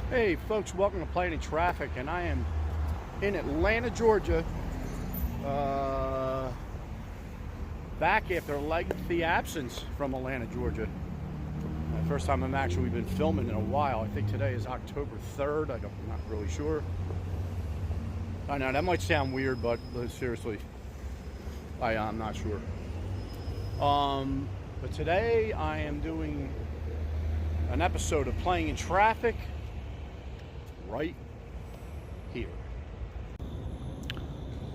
Hey folks, welcome to Playing in Traffic, and I am in Atlanta, Georgia, back after a lengthy absence from Atlanta, Georgia. First time I'm actually been filming in a while. I think today is October 3rd. I'm not really sure. I know that might sound weird, but seriously, I'm not sure. But today I am doing an episode of Playing in Traffic right here.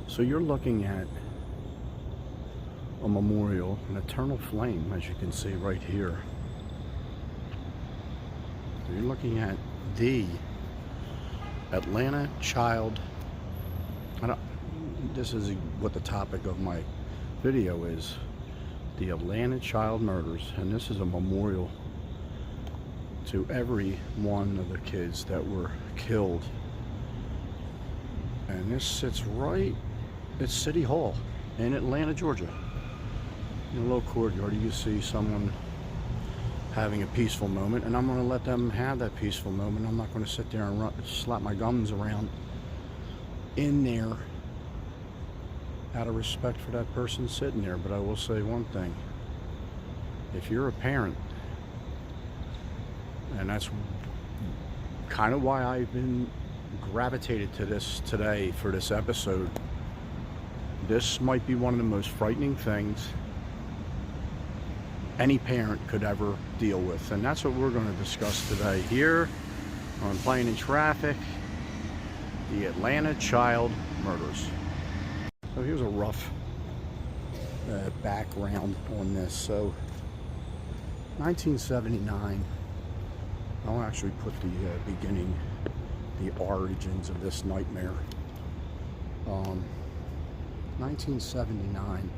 So you're looking at a memorial, an eternal flame, as you can see right here. So you're looking at the Atlanta child. This is what the topic of my video is: the Atlanta child murders, and this is a memorial to every one of the kids that were killed. And this sits right at City Hall in Atlanta, Georgia. In a little courtyard, you see someone having a peaceful moment, and I'm going to let them have that peaceful moment. I'm not going to sit there and slap my gums around in there out of respect for that person sitting there. But I will say one thing: if you're a parent, and that's kind of why I've been gravitated to this today for this episode. This might be one of the most frightening things any parent could ever deal with. And that's what we're going to discuss today here on Playing in Traffic: the Atlanta child murders. So here's a rough background on this. So 1979, I'll actually put the beginning, the origins of this nightmare. 1979,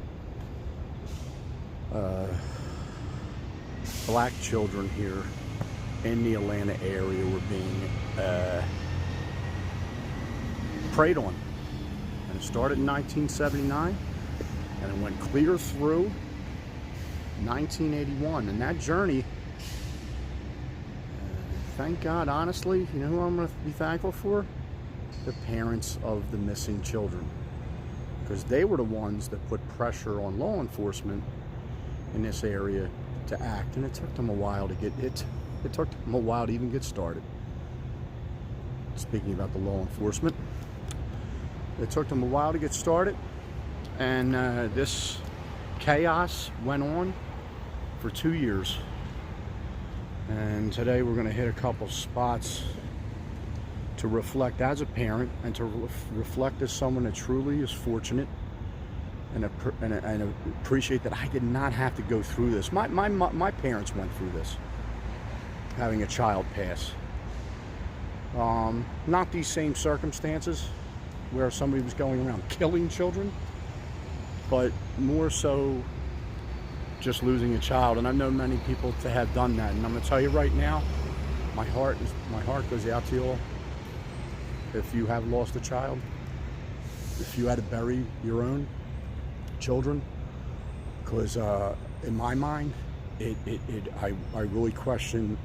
black children here in the Atlanta area were being preyed on. And it started in 1979, and it went clear through 1981. And that journey, thank God, honestly, you know who I'm going to be thankful for? The parents of the missing children. Because they were the ones that put pressure on law enforcement in this area to act. And it took them a while to get it. It took them a while to even get started. Speaking about the law enforcement, it took them a while to get started. And this chaos went on for 2 years. And today we're going to hit a couple spots to reflect as a parent, and to reflect as someone that truly is fortunate and appreciate that I did not have to go through this. My parents went through this, having a child pass. Not these same circumstances where somebody was going around killing children, but more so just losing a child. And I know many people to have done that, and I'm going to tell you right now, my heart goes out to you all. If you have lost a child, if you had to bury your own children, because in my mind, I really question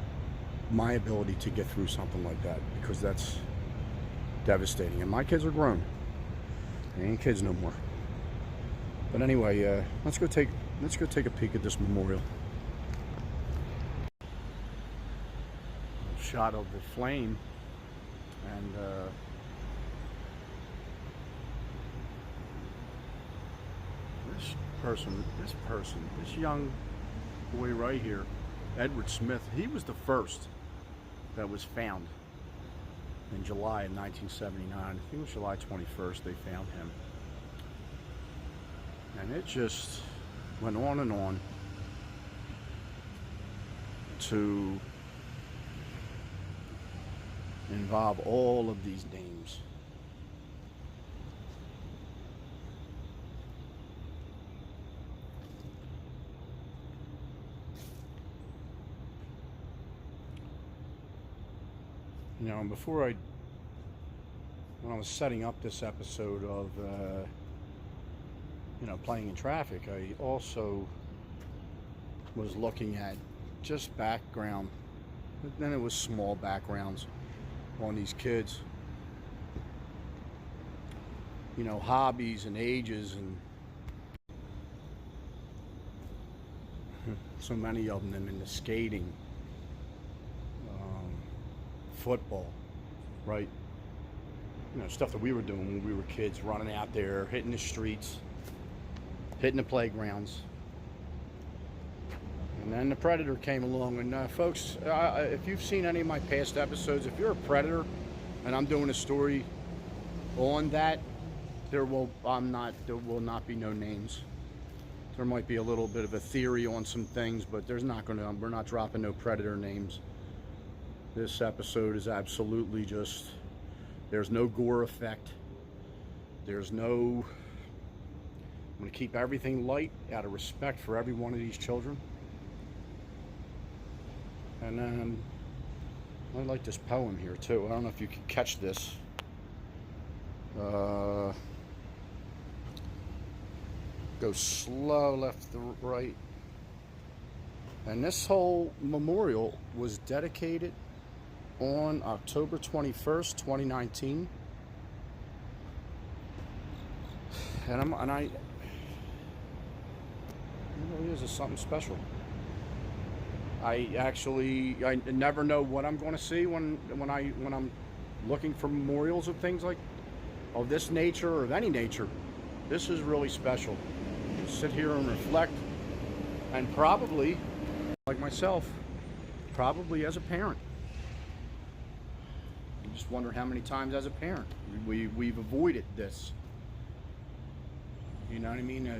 my ability to get through something like that, because that's devastating. And my kids are grown; they ain't kids no more. But anyway, let's go take a peek at this memorial. Shot of the flame. And this young boy right here, Edward Smith, he was the first that was found in July of 1979. I think it was July 21st they found him. And it just went on and on to involve all of these names. You know, and when I was setting up this episode of, Playing in Traffic, I also was looking at just background. Then it was small backgrounds on these kids. You know, hobbies and ages, and so many of them into skating, football, right? You know, stuff that we were doing when we were kids, running out there, hitting the streets, hitting the playgrounds. And then the Predator came along. And folks, if you've seen any of my past episodes, if you're a Predator and I'm doing a story on that, there will not be no names. There might be a little bit of a theory on some things, but we're not dropping no Predator names. This episode is absolutely just, there's no gore effect. I'm going to keep everything light out of respect for every one of these children. And then I like this poem here too. I don't know if you can catch this. Go slow, left to right. And this whole memorial was dedicated on October 21st, 2019. And it really is something special. I never know what I'm going to see when I'm looking for memorials of things like of this nature or of any nature. This is really special. Sit here and reflect, and probably, like myself, probably as a parent. I just wonder how many times as a parent we've avoided this. You know what I mean?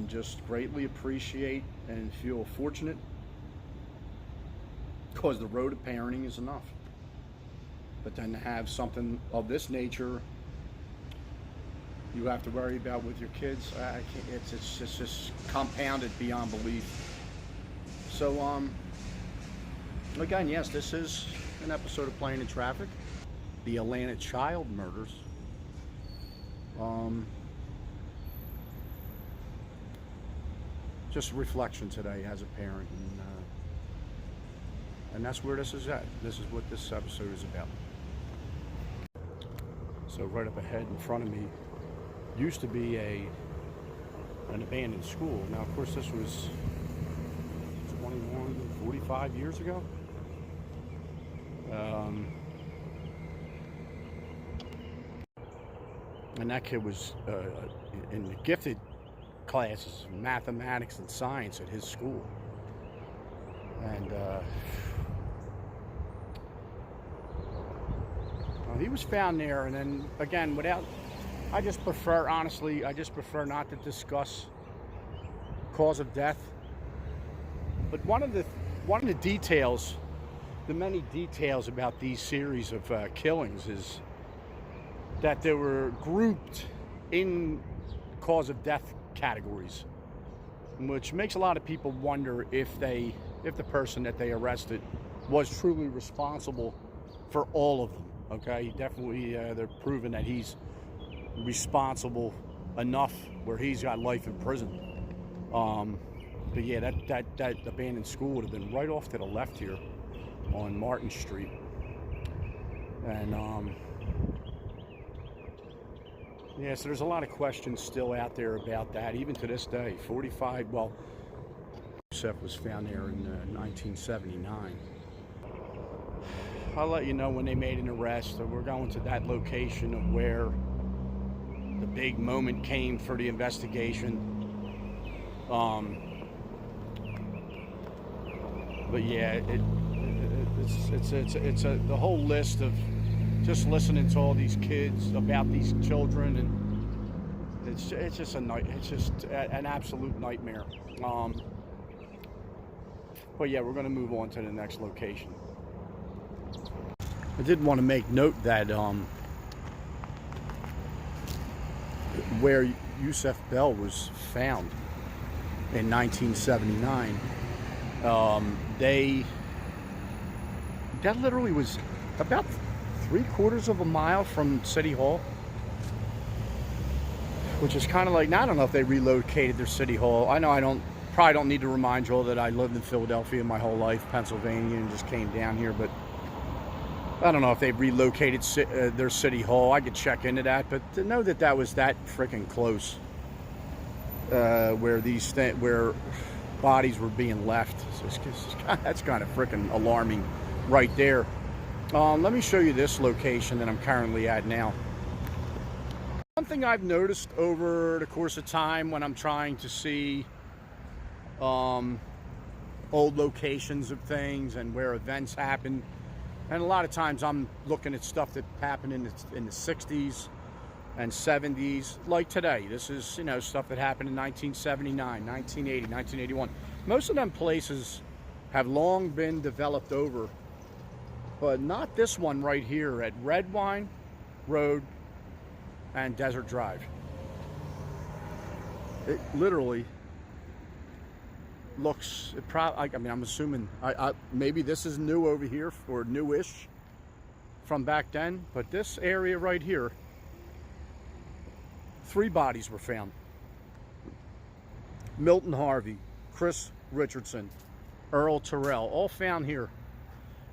Just greatly appreciate and feel fortunate, because the road of parenting is enough. But then to have something of this nature you have to worry about with your kids, it's just compounded beyond belief. So again, yes, this is an episode of Playing in Traffic, the Atlanta child murders. Just reflection today as a parent, and that's where this is at. This is what this episode is about. So right up ahead in front of me used to be an abandoned school. Now, of course, this was 45 years ago. And that kid was in the gifted classes, mathematics and science at his school. And he was found there, and then again, I just prefer not to discuss cause of death. But one of the details, the many details about these series of killings is that they were grouped in cause of death categories, which makes a lot of people wonder if the person that they arrested was truly responsible for all of them. Okay, definitely they're proving that he's responsible enough where he's got life in prison. But yeah, that abandoned school would have been right off to the left here on Martin Street. And yeah, so there's a lot of questions still out there about that, even to this day. Yusef was found there in 1979. I'll let you know when they made an arrest. So we're going to that location of where the big moment came for the investigation. But yeah, it's the whole list of just listening to all these kids about these children, and it's just an absolute nightmare. But yeah, we're going to move on to the next location. I did want to make note that where Yusef Bell was found in 1979, that literally was about 3/4 of a mile from City Hall, which is kind of like, now I don't know if they relocated their City Hall. I know I don't Probably don't need to remind you all that I lived in Philadelphia my whole life, Pennsylvania, and just came down here. But I don't know if they've relocated their city hall. I could check into that, but to know that that was that freaking close, where bodies were being left, so that's kind of freaking alarming, right there. Let me show you this location that I'm currently at now. One thing I've noticed over the course of time when I'm trying to see old locations of things and where events happen, and a lot of times I'm looking at stuff that happened in the 60s and 70s, like today. This is, you know, stuff that happened in 1979, 1980, 1981. Most of them places have long been developed over, but not this one right here at Redwine Road and Desert Drive. It literally looks, I mean, I'm assuming, maybe this is new over here, or newish from back then, but this area right here, 3 bodies were found. Milton Harvey, Chris Richardson, Earl Terrell, all found here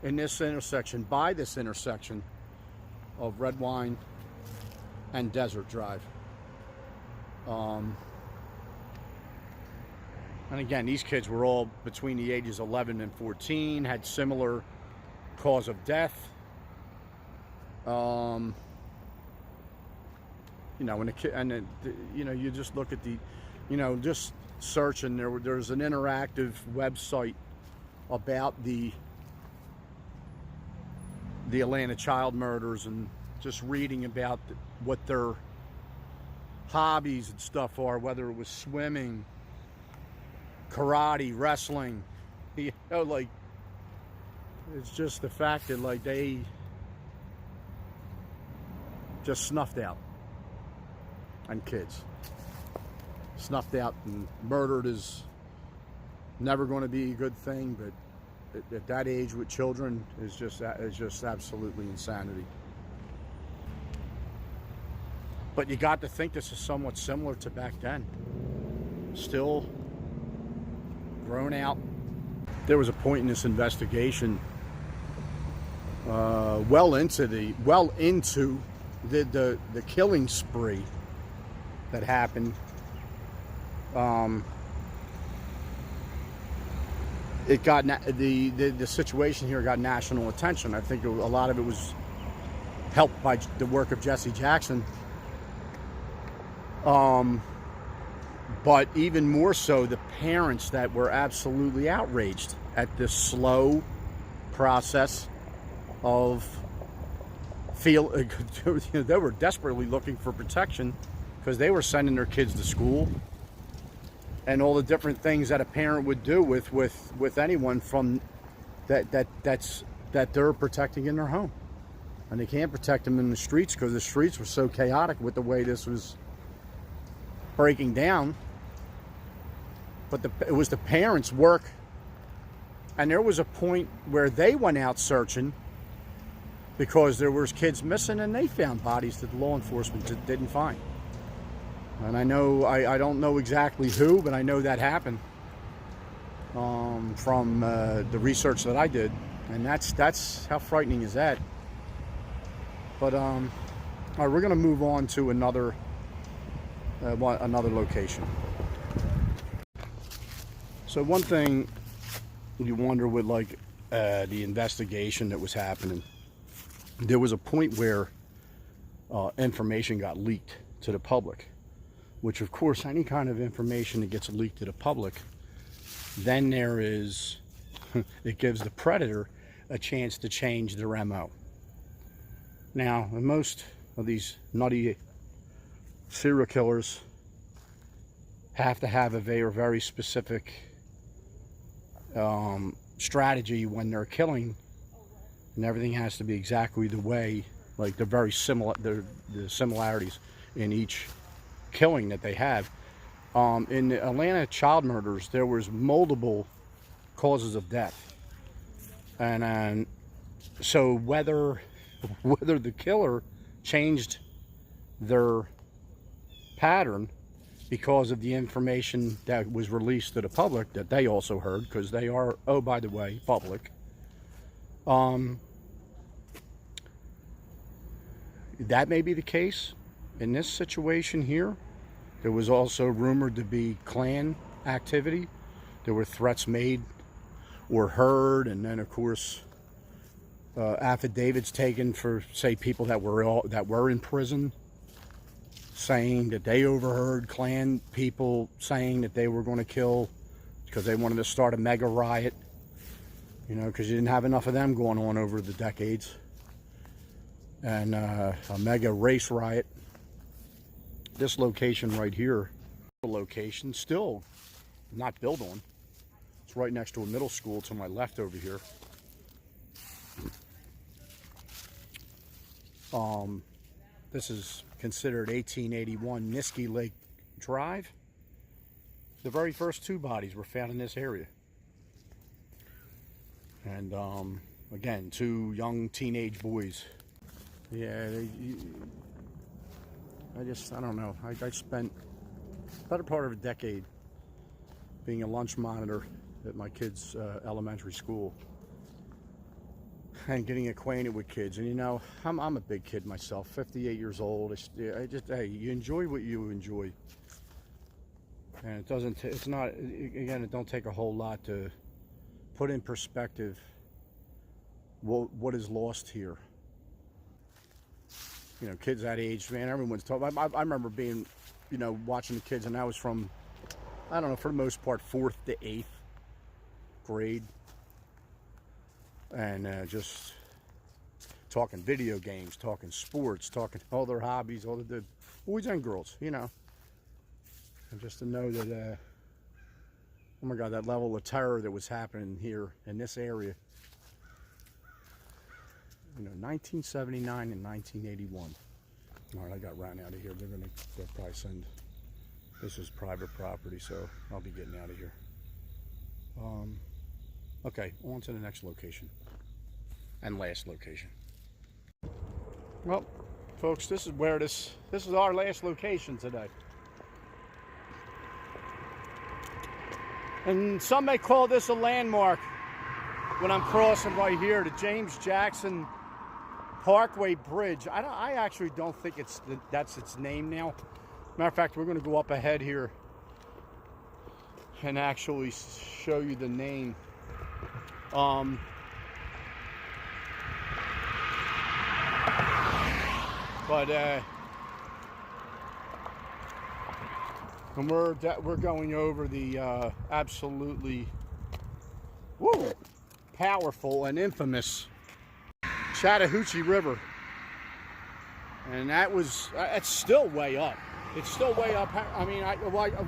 in this intersection, by this intersection of Redwine and Desert Drive. And again, these kids were all between the ages 11 and 14, had similar cause of death. You know, you know, you just look at the, you know, just searching, there's an interactive website about the Atlanta child murders, and just reading about what their hobbies and stuff are, whether it was swimming, karate, wrestling, you know, like, it's just the fact that, like, they just snuffed out, and kids snuffed out, and murdered is never going to be a good thing, but at that age with children is just absolutely insanity. But you got to think this is somewhat similar to back then. Still grown out. There was a point in this investigation, well into the killing spree that happened. It got the situation here got national attention. I think a lot of it was helped by the work of Jesse Jackson. But even more so, the parents that were absolutely outraged at this slow process of they were desperately looking for protection, because they were sending their kids to school, and all the different things that a parent would do with anyone from that they're protecting in their home, and they can't protect them in the streets because the streets were so chaotic with the way this was breaking down. But it was the parents' work, and there was a point where they went out searching because there was kids missing, and they found bodies that the law enforcement didn't find. And I know, I don't know exactly who, but I know that happened from the research that I did, and that's how frightening is that. But all right, we're going to move on to another location. So one thing you wonder with, like, the investigation that was happening, there was a point where information got leaked to the public, which, of course, any kind of information that gets leaked to the public, then there is, it gives the predator a chance to change their MO. Now, most of these nutty serial killers have to have a very specific strategy when they're killing, and everything has to be exactly the way, like, they're very similar, the similarities in each killing that they have. In the Atlanta child murders, there was multiple causes of death, and so whether the killer changed their pattern because of the information that was released to the public that they also heard, because they are, oh, by the way, public. That may be the case. In this situation here, there was also rumored to be Klan activity. There were threats made or heard, and then of course affidavits taken for, say, people that were in prison, saying that they overheard Klan people saying that they were going to kill because they wanted to start a mega riot, you know, because you didn't have enough of them going on over the decades, and a mega race riot. This location right here, location still not built on. It's right next to a middle school to my left over here. This is considered 1881 Niskey Lake Drive. The very first two bodies were found in this area. And again, two young teenage boys. Yeah, I don't know. I spent the better part of a decade being a lunch monitor at my kids' elementary school, and getting acquainted with kids. And you know, I'm a big kid myself, 58 years old. Hey, you enjoy what you enjoy, and it don't take a whole lot to put in perspective what is lost here. You know, kids that age, man, everyone's talking. I remember being, you know, watching the kids, and I was from, I don't know, for the most part, 4th to 8th grade. And just talking video games, talking sports, talking all their hobbies, all the boys and girls, you know. And just to know that, oh my God, that level of terror that was happening here in this area. You know, 1979 and 1981. All right, I got ran out of here. They'll probably send. This is private property, so I'll be getting out of here. Okay, on to the next location and last location. Well, folks, this is our last location today. And some may call this a landmark when I'm crossing right here, the James Jackson Parkway Bridge. I actually don't think that's its name now. Matter of fact, we're going to go up ahead here and actually show you the name. And we're going over the absolutely powerful and infamous Chattahoochee River, and it's still way up. It's still way up. I mean,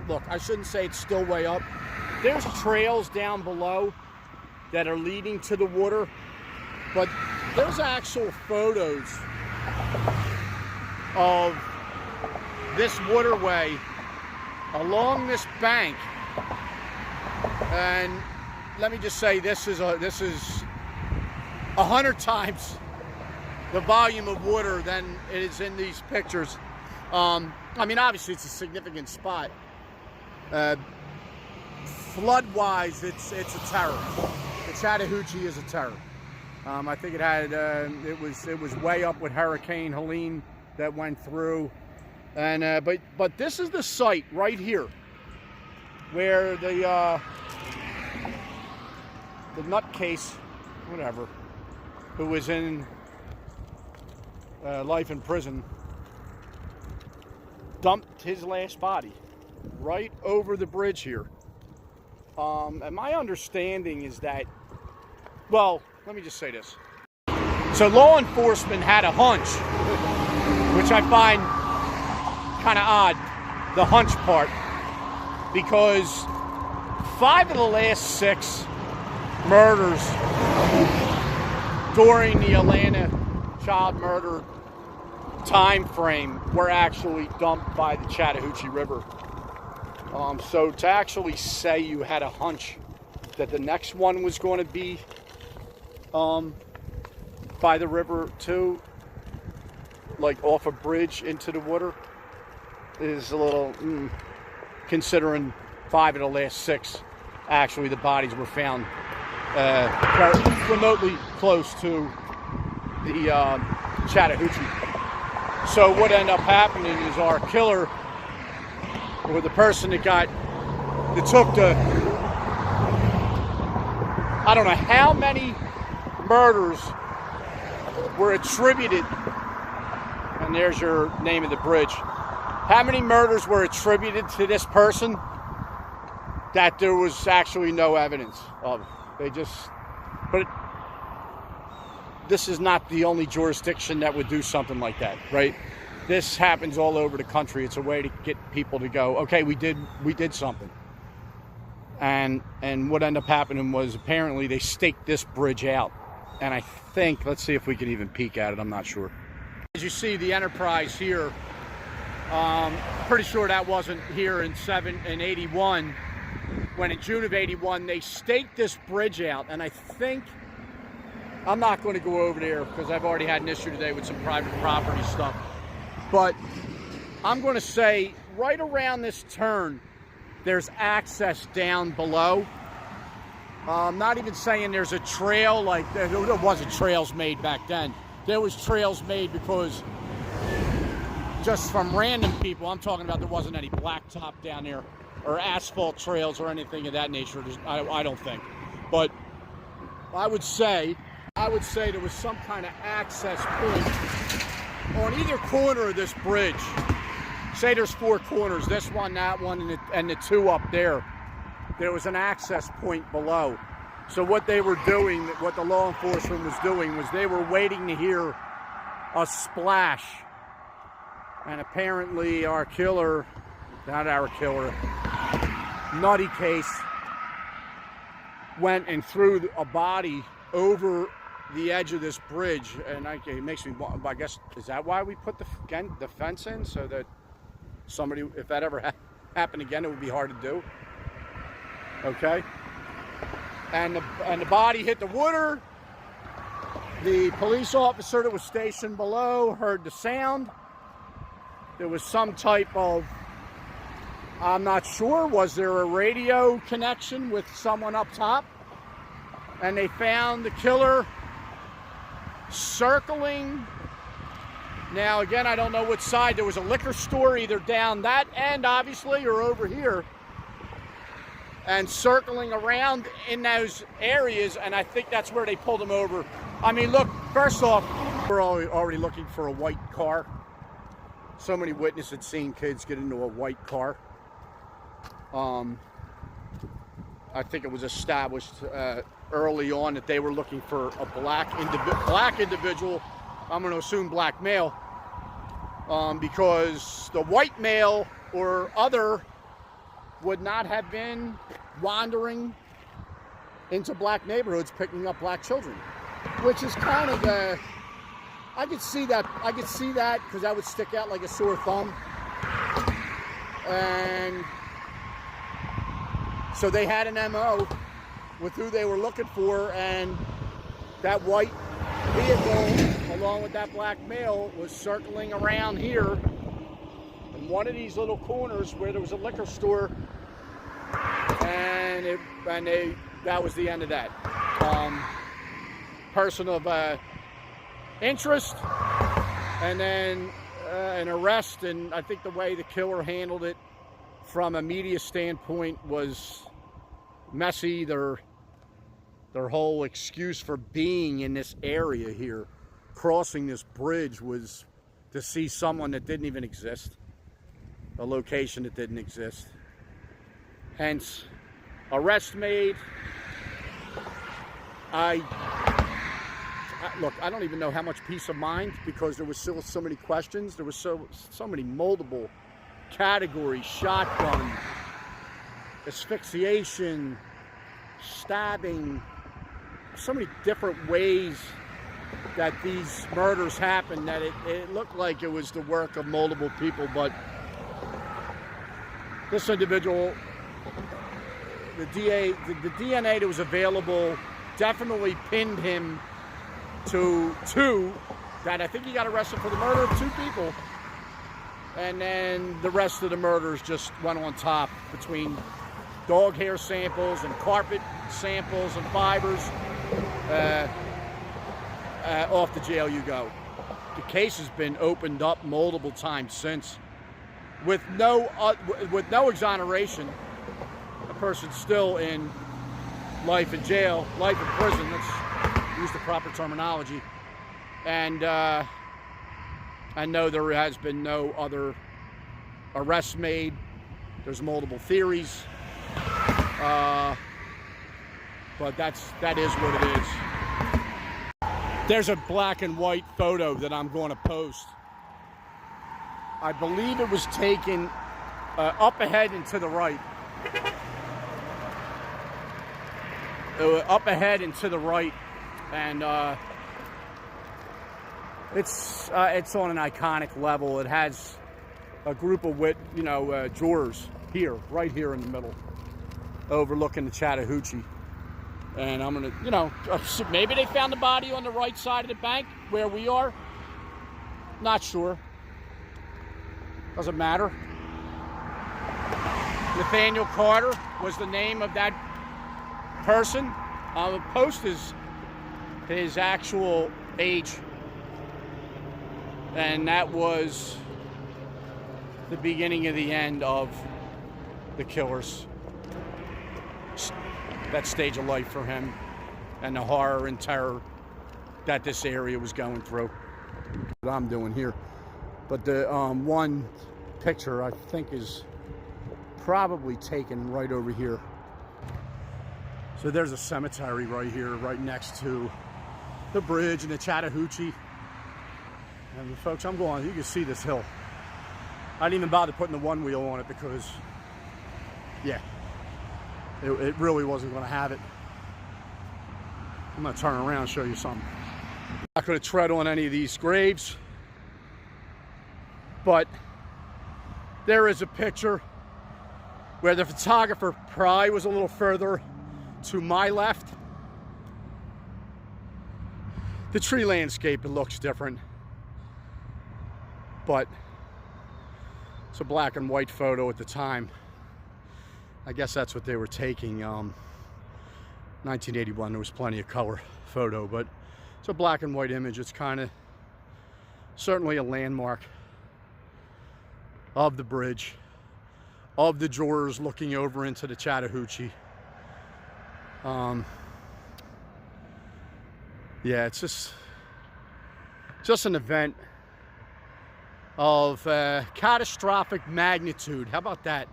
look, I shouldn't say it's still way up. There's trails down below that are leading to the water, but there's actual photos of this waterway along this bank, and let me just say, this is 100 times the volume of water than it is in these pictures. I mean, obviously it's a significant spot. Flood-wise, it's a terror. The Chattahoochee is a terror. I think it was way up with Hurricane Helene that went through, and but this is the site right here where the nutcase, whatever, who was in life in prison, dumped his last body right over the bridge here. And my understanding is that, well, let me just say this. So law enforcement had a hunch, which I find kind of odd, the hunch part, because 5 of the last 6 murders during the Atlanta child murder time frame were actually dumped by the Chattahoochee River. So to actually say you had a hunch that the next one was going to be by the river too, like off a bridge into the water, is a little considering 5 of the last 6, actually, the bodies were found remotely close to the Chattahoochee. So what ended up happening is our killer, or the person that took the, I don't know how many murders were attributed, and there's your name of the bridge, how many murders were attributed to this person that there was actually no evidence of. But this is not the only jurisdiction that would do something like that, right? This happens all over the country. It's a way to get people to go, okay, we did something. And what ended up happening was apparently they staked this bridge out. And I think, let's see if we can even peek at it, I'm not sure. As you see, the Enterprise here, pretty sure that wasn't here in 81. When in June of 81, they staked this bridge out, and I think, I'm not going to go over there because I've already had an issue today with some private property stuff, but I'm going to say right around this turn, there's access down below. I'm not even saying there's a trail, like there wasn't trails made back then. There was trails made because just from random people, I'm talking about there wasn't any blacktop down there or asphalt trails or anything of that nature. I don't think. But I would say there was some kind of access point on either corner of this bridge. Say there's 4 corners, this one, that one, and the 2 up there. There was an access point below. So what they were doing, what the law enforcement was doing, was they were waiting to hear a splash. And apparently our killer, not our killer, nutty case, went and threw a body over the edge of this bridge. And it makes me, I guess, is that why we put the fence in? So that somebody, if that ever happened again, it would be hard to do. Okay? And the body hit the water. The police officer that was stationed below heard the sound. There was some type of, I'm not sure, was there a radio connection with someone up top? And they found the killer circling. Now, again, I don't know which side. There was a liquor store either down that end, obviously, or over here. And circling around in those areas, and I think that's where they pulled him over. I mean, look, first off, we're already looking for a white car. So many witnesses had seen kids get into a white car. I think it was established early on that they were looking for a black individual. I'm going to assume black male, because the white male or other would not have been wandering into black neighborhoods picking up black children, which is kind of I could see that because that would stick out like a sore thumb. And so they had an MO with who they were looking for, and that white vehicle along with that black male was circling around here in one of these little corners where there was a liquor store, and that was the end of that. Person of interest, and then an arrest. And I think the way the killer handled it from a media standpoint was messy. Their whole excuse for being in this area here, crossing this bridge, was to see someone that didn't even exist, a location that didn't exist. Hence, arrest made. Look, I don't even know how much peace of mind, because there was still so many questions. There was so many multiple categories: shotgun, asphyxiation, stabbing, so many different ways that these murders happened that it looked like it was the work of multiple people. But this individual, the DNA that was available definitely pinned him to 2, that I think he got arrested for the murder of 2 people. And then the rest of the murders just went on top between dog hair samples and carpet samples and fibers. Off to jail you go. The case has been opened up multiple times since, with no exoneration. A person's still in life in jail, life in prison. Let's use the proper terminology. And I know there has been no other arrests made. There's multiple theories, but that is what it is. There's a black and white photo that I'm going to post. I believe it was taken up ahead and to the right. Up ahead and to the right, and it's on an iconic level. It has a group of jurors here, right here in the middle, overlooking the Chattahoochee. And I'm gonna, maybe they found the body on the right side of the bank where we are. Not sure. Doesn't matter. Nathaniel Carter was the name of that person. I'll post his actual age. And that was the beginning of the end of the killers. That stage of life for him, and the horror and terror that this area was going through. What I'm doing here. But the one picture I think is probably taken right over here. So there's a cemetery right here, right next to the bridge and the Chattahoochee. And folks, I'm going, you can see this hill. I didn't even bother putting the one wheel on it because, yeah, it really wasn't going to have it. I'm going to turn around and show you something. I'm not going to tread on any of these graves, but there is a picture where the photographer probably was a little further to my left. The tree landscape, it looks different, but it's a black and white photo at the time. I guess that's what they were taking. 1981, there was plenty of color photo, but it's a black and white image. It's kind of certainly a landmark of the bridge, of the jurors looking over into the Chattahoochee. Yeah, it's just an event of catastrophic magnitude. How about that?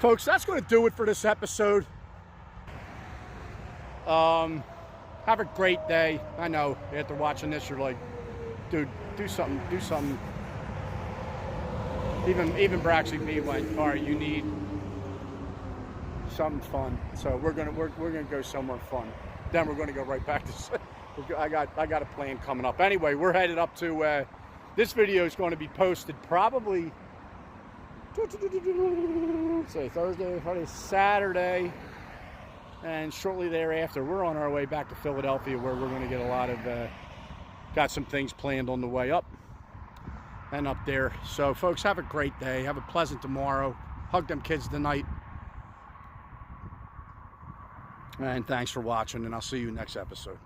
Folks, that's going to do it for this episode. Have a great day. I know, after watching this, you're like, dude, do something. Even Braxy me went, all right, you need something fun. So we're gonna go somewhere fun. Then we're gonna go right back to. I got a plan coming up. Anyway, we're headed up to. This video is going to be posted probably. Say Thursday, Friday, Saturday, and shortly thereafter, we're on our way back to Philadelphia, where we're going to get a lot of. Got some things planned on the way up and up there. So, folks, have a great day. Have a pleasant tomorrow. Hug them kids tonight. And thanks for watching, and I'll see you next episode.